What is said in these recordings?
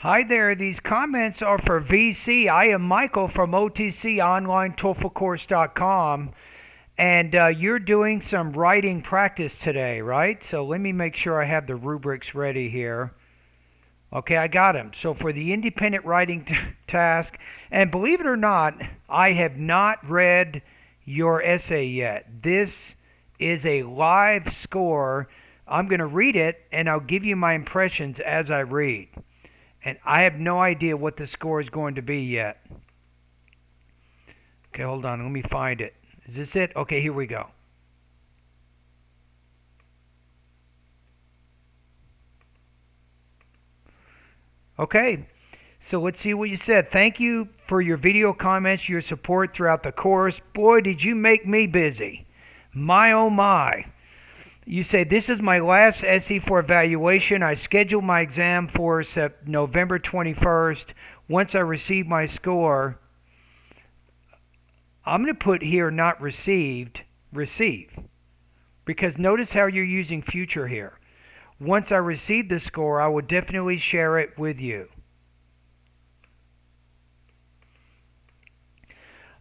Hi there, these comments are for VC. I am Michael from OTCOnlineTOEFLcourse.com, and you're doing some writing practice today, right? So let me make sure I have the rubrics ready here. Okay, I got them. So for the independent writing task, and believe it or not, I have not read your essay yet. This is a live score. I'm going to read it, and I'll give you my impressions as I read. And I have no idea what the score is going to be yet. Okay, hold on. Let me find it. Is this it? Okay, here we go. Okay, so let's see what you said. Thank you for your video comments, your support throughout the course. Boy, did you make me busy. My oh my. You say, this is my last essay for evaluation. I scheduled my exam for November 21st. Once I receive my score, I'm going to put here not received, receive. Because notice how you're using future here. Once I receive the score, I will definitely share it with you.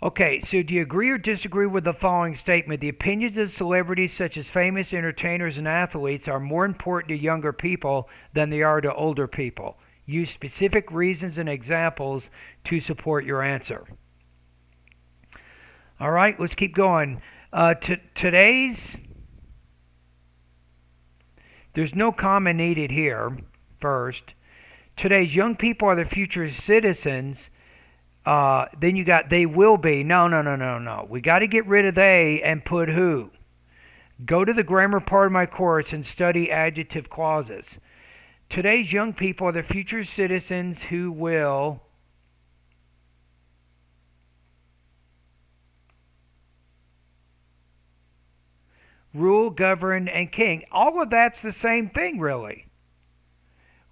Okay, so do you agree or disagree with the following statement? The opinions of celebrities such as famous entertainers and athletes are more important to younger people than they are to older people. Use specific reasons and examples to support your answer. All right, let's keep going. There's no comment needed here, first. Today's young people are the future citizens. Then you got they will be. No. We got to get rid of they and put who. Go to the grammar part of my course and study adjective clauses. Today's young people are the future citizens who will rule, govern, and king. All of that's the same thing, really.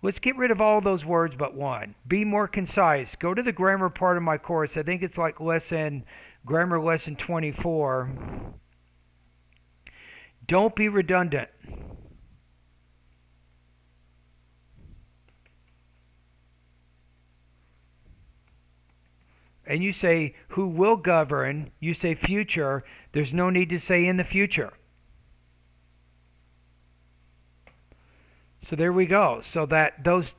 Let's get rid of all those words but one. Be more concise. Go to the grammar part of my course. I think it's like grammar lesson 24. Don't be redundant. And you say who will govern. You say future. There's no need to say in the future. So there we go. So that those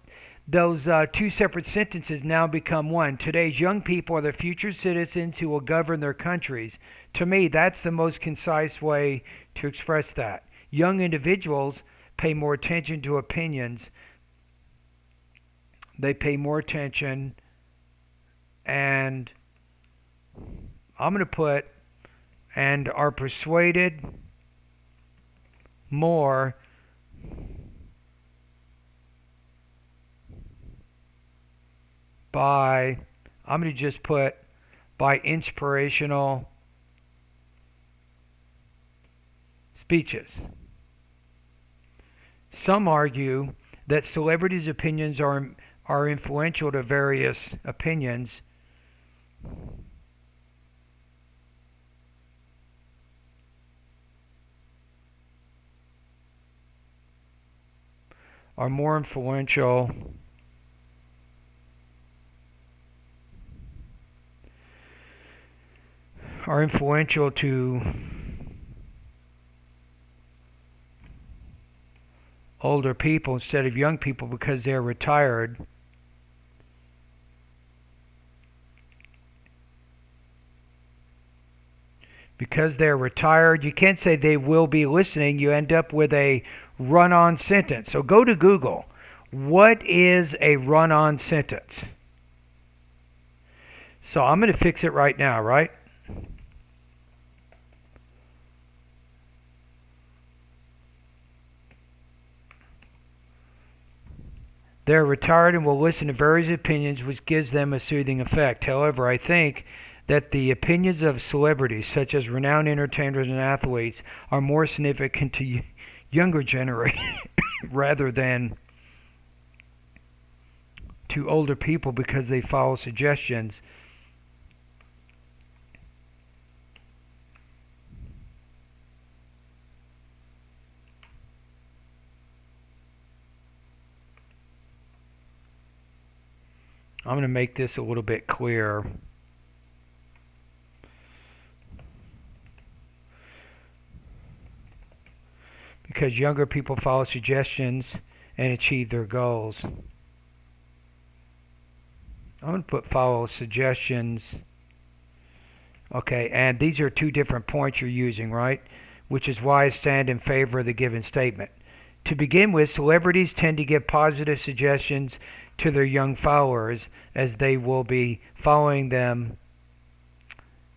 two separate sentences now become one. Today's young people are the future citizens who will govern their countries. To me, that's the most concise way to express that. Young individuals pay more attention to opinions. They pay more attention, and I'm going to put, and are persuaded more by, I'm going to just put by inspirational speeches. Some argue that celebrities' opinions are influential to various opinions. Are more influential to older people instead of young people because they're retired. Because they're retired, you can't say they will be listening. You end up with a run-on sentence. So go to Google. What is a run-on sentence? So I'm going to fix it right now, right? They're retired and will listen to various opinions, which gives them a soothing effect. However, I think that the opinions of celebrities, such as renowned entertainers and athletes, are more significant to younger generation rather than to older people because they follow suggestions. I'm going to make this a little bit clearer. Because younger people follow suggestions and achieve their goals. I'm going to put follow suggestions. Okay, and these are two different points you're using, right? Which is why I stand in favor of the given statement. To begin with, celebrities tend to give positive suggestions to their young followers as they will be following them.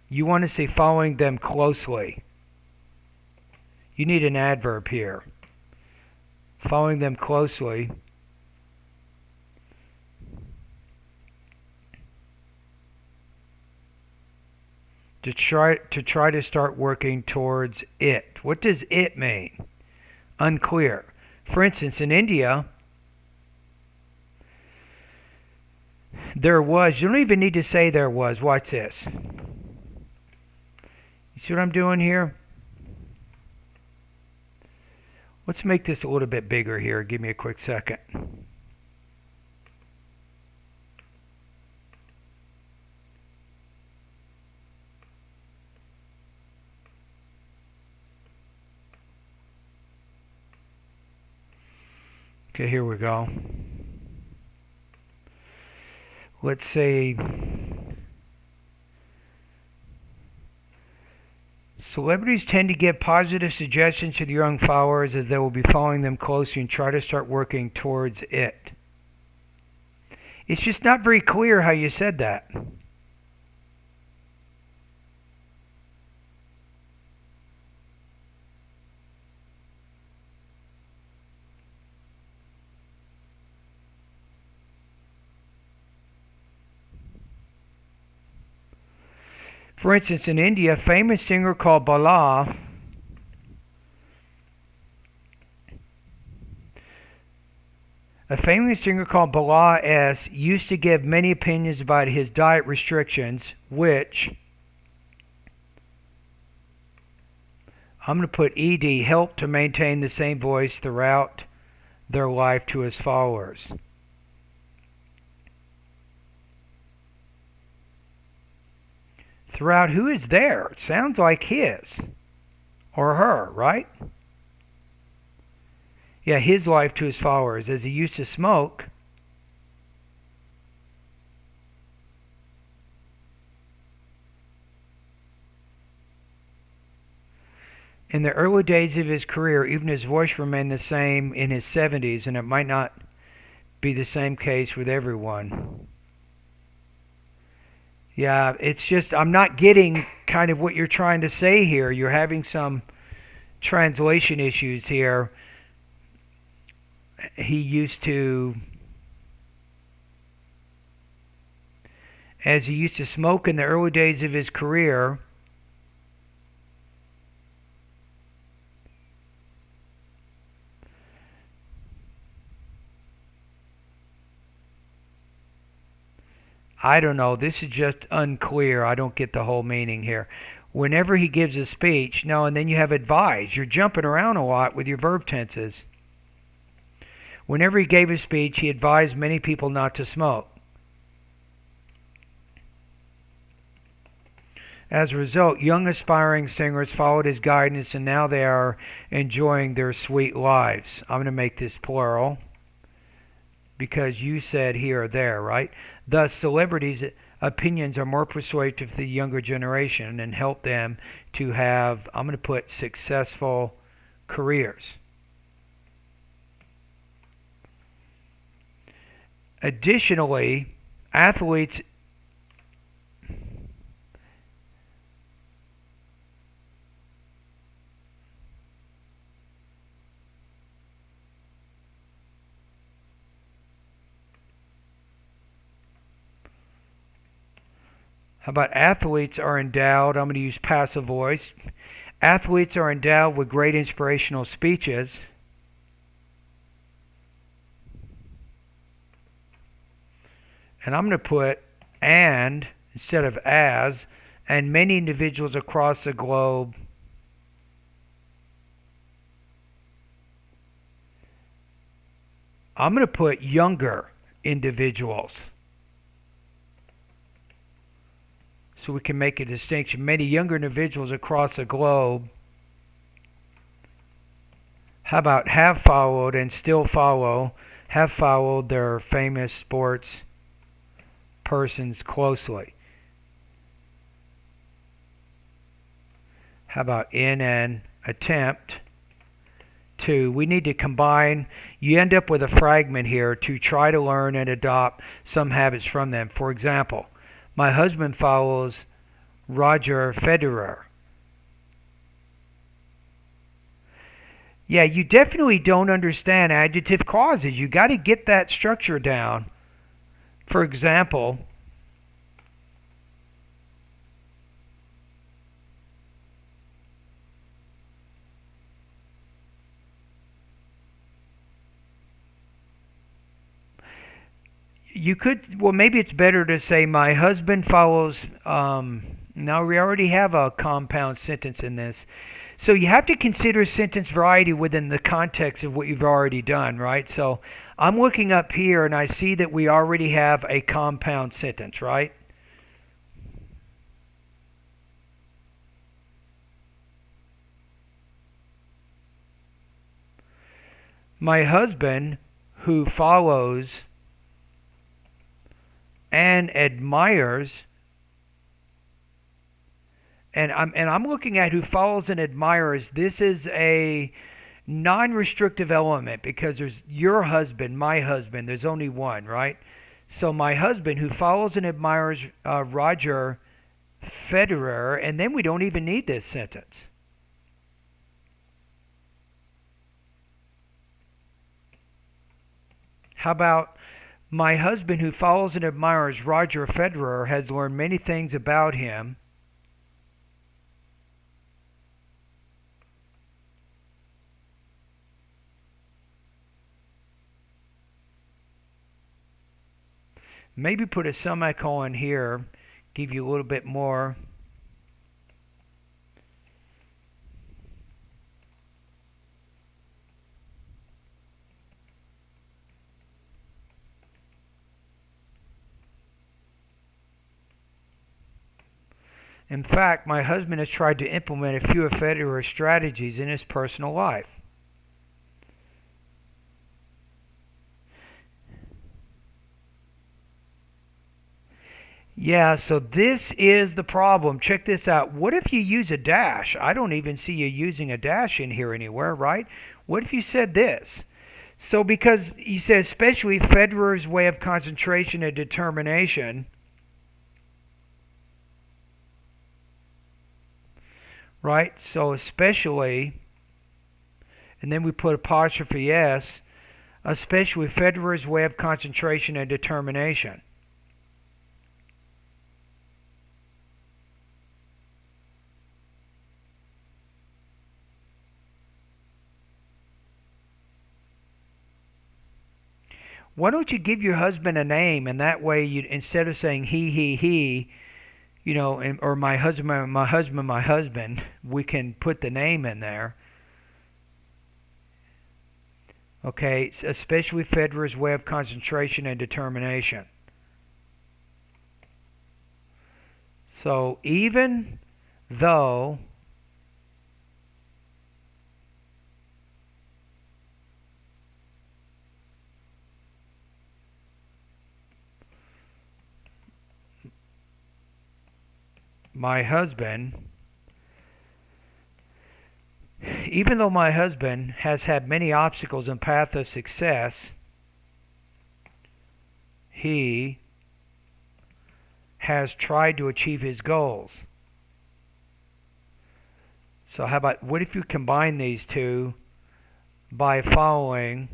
You want to say following them closely. You need an adverb here. Following them closely. To try to start working towards it. What does it mean? Unclear. For instance, in India, there was, you don't even need to say there was. Watch this. You see what I'm doing here? Let's make this a little bit bigger here. Give me a quick second. Okay, here we go. Let's say celebrities tend to give positive suggestions to the young followers as they will be following them closely and try to start working towards it. It's just not very clear how you said that. For instance, in India, a famous singer called Bala S. used to give many opinions about his diet restrictions, which I'm going to put ED helped to maintain the same voice throughout their life to his followers. Throughout who is there? It sounds like his or her, right? Yeah, his life to his followers as he used to smoke. In the early days of his career, even his voice remained the same in his 70s, and it might not be the same case with everyone. Yeah, it's just, I'm not getting kind of what you're trying to say here. You're having some translation issues here. He used to, as he used to smoke in the early days of his career, I don't know. This is just unclear. I don't get the whole meaning here. Whenever he gives a speech, no, and then you have advise. You're jumping around a lot with your verb tenses. Whenever he gave a speech, he advised many people not to smoke. As a result, young aspiring singers followed his guidance and now they are enjoying their sweet lives. I'm going to make this plural because you said here or there, right? Thus, celebrities' opinions are more persuasive to the younger generation and help them to have, I'm going to put, successful careers. Additionally, athletes How about athletes are endowed, I'm going to use passive voice. Athletes are endowed with great inspirational speeches. And I'm going to put and instead of as, and many individuals across the globe I'm going to put younger individuals. so we can make a distinction. Many younger individuals across the globe, how about have followed and still follow, have followed their famous sports persons closely. How about in an attempt to, we need to combine, you end up with a fragment here, to try to learn and adopt some habits from them. For example, my husband follows Roger Federer. Yeah, you definitely don't understand adjective clauses. You got to get that structure down. For example, you could, well, maybe it's better to say my husband follows, now we already have a compound sentence in this. So you have to consider sentence variety within the context of what you've already done, right? So I'm looking up here and I see that we already have a compound sentence, right? My husband, who follows and admires, and I'm looking at who follows and admires. This is a non-restrictive element because there's your husband, my husband. There's only one, right? So my husband, who follows and admires Roger Federer, and then we don't even need this sentence. How about my husband, who follows and admires Roger Federer, has learned many things about him. Maybe put a semicolon here, give you a little bit more. In fact, my husband has tried to implement a few of Federer's strategies in his personal life. Yeah, so this is the problem. Check this out. What if you use a dash? I don't even see you using a dash in here anywhere, right? What if you said this? So because you said especially Federer's way of concentration and determination, right? So especially, and then we put apostrophe S, especially Federer's way of concentration and determination. Why don't you give your husband a name, and that way you, instead of saying he, you know, and, or my husband, we can put the name in there. Okay, especially Federer's way of concentration and determination. So even though my husband, even though my husband has had many obstacles in path of success, he has tried to achieve his goals. So how about, what if you combine these two by following,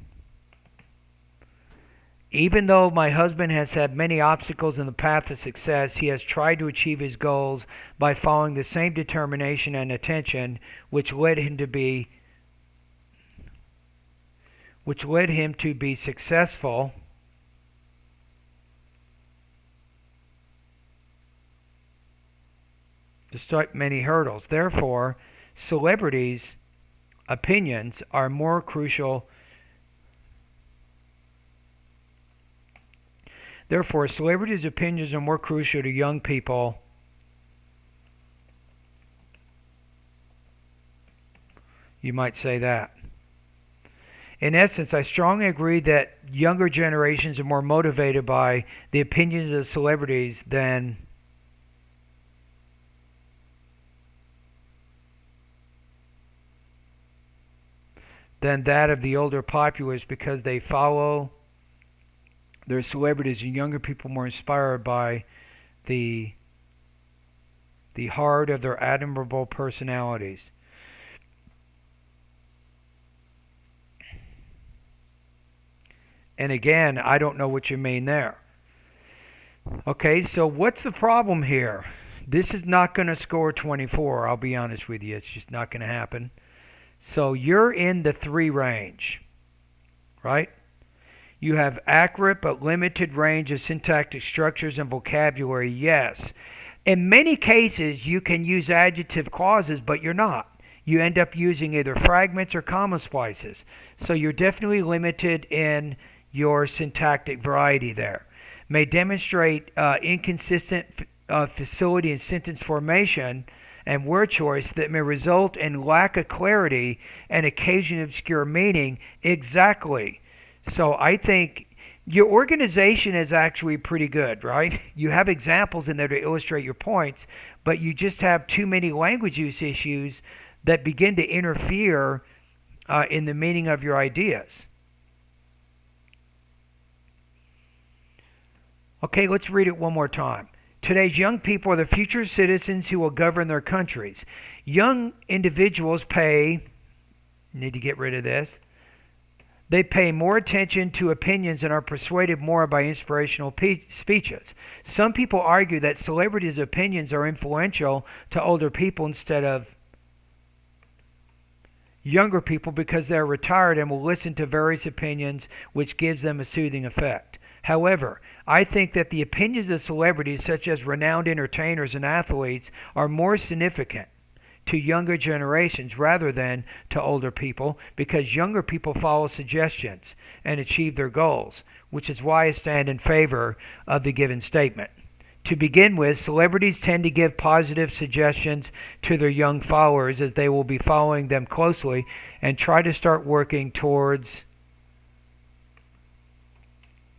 even though my husband has had many obstacles in the path of success, he has tried to achieve his goals by following the same determination and attention which led him to be successful despite many hurdles. Therefore, celebrities' opinions are more crucial. Therefore, celebrities' opinions are more crucial to young people You might say that. In essence, I strongly agree that younger generations are more motivated by the opinions of celebrities than that of the older populace because they follow their celebrities, and younger people more inspired by the heart of their admirable personalities. And again, I don't know what you mean there. Okay, so what's the problem here? This is not going to score 24, I'll be honest with you. It's just not going to happen. So you're in the 3 range, right? You have accurate but limited range of syntactic structures and vocabulary, yes. In many cases, you can use adjective clauses, but you're not. You end up using either fragments or comma splices. So you're definitely limited in your syntactic variety there. May demonstrate inconsistent facility in sentence formation and word choice that may result in lack of clarity and occasion obscure meaning. Exactly. So I think your organization is actually pretty good, right? You have examples in there to illustrate your points, but you just have too many language use issues that begin to interfere in the meaning of your ideas. Okay, let's read it one more time. Today's young people are the future citizens who will govern their countries. Young individuals need to get rid of this. They pay more attention to opinions and are persuaded more by inspirational speeches. Some people argue that celebrities' opinions are influential to older people instead of younger people because they are retired and will listen to various opinions, which gives them a soothing effect. However, I think that the opinions of celebrities, such as renowned entertainers and athletes, are more significant to younger generations rather than to older people because younger people follow suggestions and achieve their goals, which is why I stand in favor of the given statement. To begin with, celebrities tend to give positive suggestions to their young followers as they will be following them closely and try to start working towards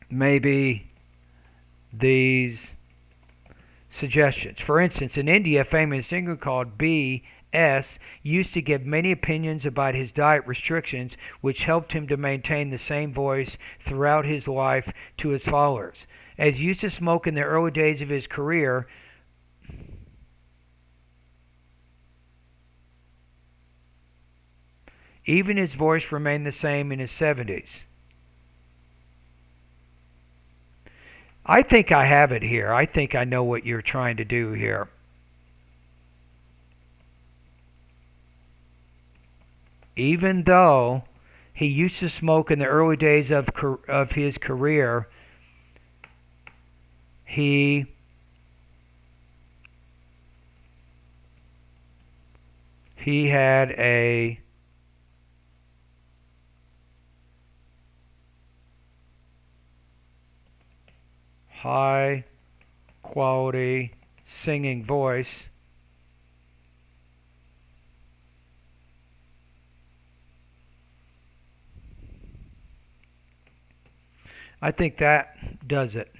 maybe these suggestions. For instance, in India, a famous singer called B.S. used to give many opinions about his diet restrictions, which helped him to maintain the same voice throughout his life to his followers. As he used to smoke in the early days of his career, even his voice remained the same in his 70s. I think I have it here. I think I know what you're trying to do here. Even though he used to smoke in the early days of his career, he had a high quality singing voice. I think that does it.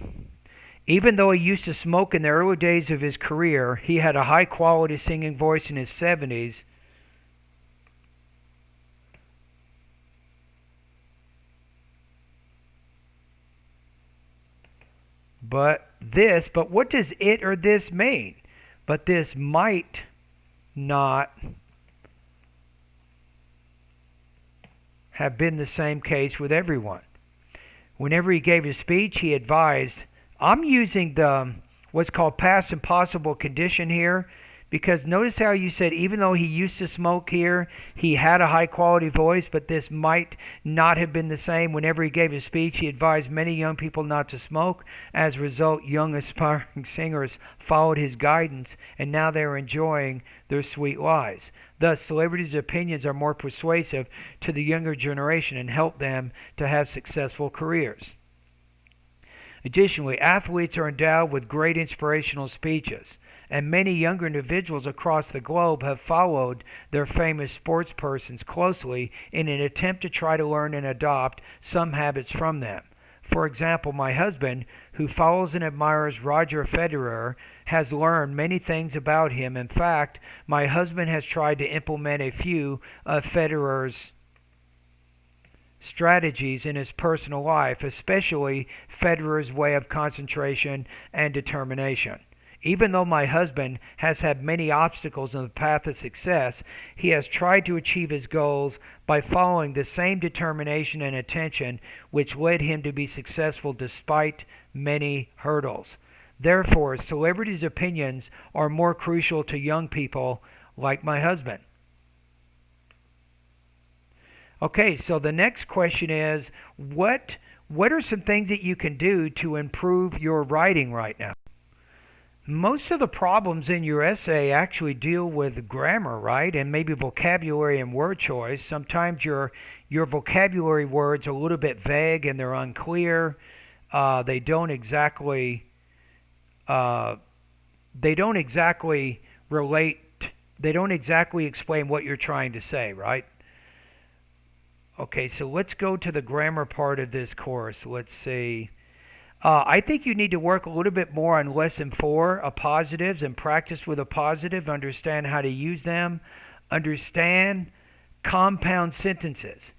Even though he used to smoke in the early days of his career, he had a high quality singing voice in his 70s. But what does it or this mean? But this might not have been the same case with everyone. Whenever he gave his speech, he advised, I'm using the what's called past impossible condition here because notice how you said even though he used to smoke here, he had a high quality voice, but this might not have been the same. Whenever he gave his speech, he advised many young people not to smoke. As a result, young aspiring singers followed his guidance, and now they are enjoying their sweet lives. Thus, celebrities' opinions are more persuasive to the younger generation and help them to have successful careers. Additionally, athletes are endowed with great inspirational speeches. and many younger individuals across the globe have followed their famous sports persons closely in an attempt to try to learn and adopt some habits from them. For example, my husband, who follows and admires Roger Federer, has learned many things about him. In fact, my husband has tried to implement a few of Federer's strategies in his personal life, especially Federer's way of concentration and determination. Even though my husband has had many obstacles in the path of success, he has tried to achieve his goals by following the same determination and attention which led him to be successful despite many hurdles. Therefore, celebrities' opinions are more crucial to young people like my husband. Okay, so the next question is, what are some things that you can do to improve your writing right now? Most of the problems in your essay actually deal with grammar, right? And maybe vocabulary and word choice. Sometimes your vocabulary words are a little bit vague and they're unclear. They don't exactly relate. They don't exactly explain what you're trying to say, right? Okay, so let's go to the grammar part of this course. Let's see. I think you need to work a little bit more on lesson 4, appositives, and practice with appositive. Understand how to use them. Understand compound sentences.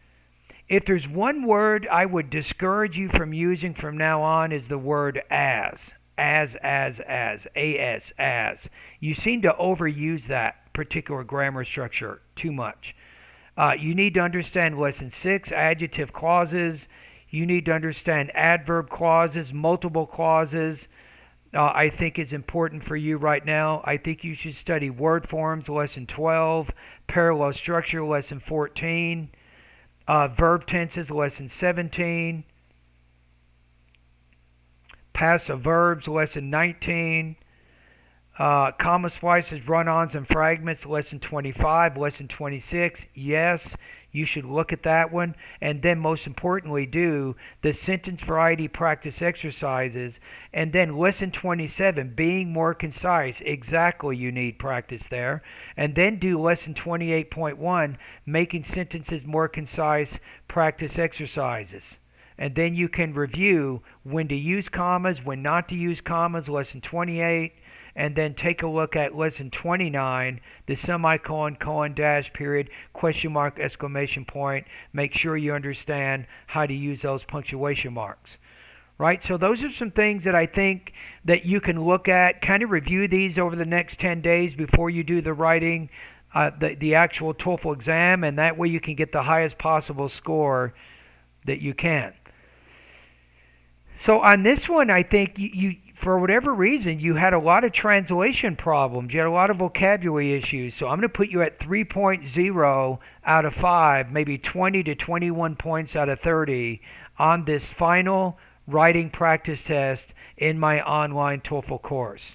If there's one word I would discourage you from using from now on is the word as. As, as. You seem to overuse that particular grammar structure too much. You need to understand lesson 6, adjective clauses. You need to understand adverb clauses, multiple clauses. I think is important for you right now. I think you should study word forms, lesson 12, parallel structure, lesson 14, verb tenses, lesson 17, passive verbs, lesson 19, comma splices, run-ons, and fragments, lesson 25, lesson 26. Yes, you should look at that one. And then most importantly, do the sentence variety practice exercises. And then lesson 27, being more concise. Exactly, you need practice there. And then do lesson 28.1, making sentences more concise, practice exercises. And then you can review when to use commas, when not to use commas, lesson 28. And then take a look at lesson 29, the semicolon, colon, dash, period, question mark, exclamation point. Make sure you understand how to use those punctuation marks. Right? So those are some things that I think that you can look at. Kind of review these over the next 10 days before you do the writing, the actual TOEFL exam, and that way you can get the highest possible score that you can. So on this one, I think you for whatever reason, you had a lot of translation problems. You had a lot of vocabulary issues. So I'm going to put you at 3.0 out of 5, maybe 20 to 21 points out of 30 on this final writing practice test in my online TOEFL course.